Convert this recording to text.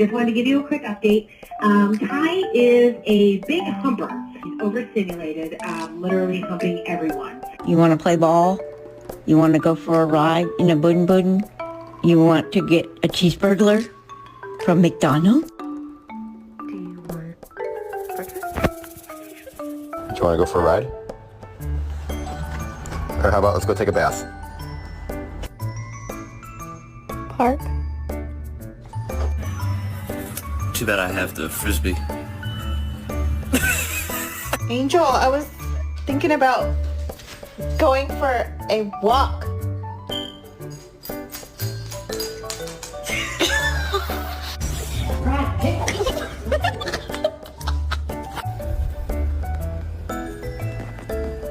Just wanted to give you a quick update. Ty is a big humper. He's overstimulated, literally humping everyone. You want to play ball? You want to go for a ride in a Boon Boon? You want to get a cheeseburger from McDonald's? Do you want breakfast? Do you want to go for a ride? Or how about let's go take a bath? Park? Too bad I have the Frisbee. Angel, I was thinking about going for a walk.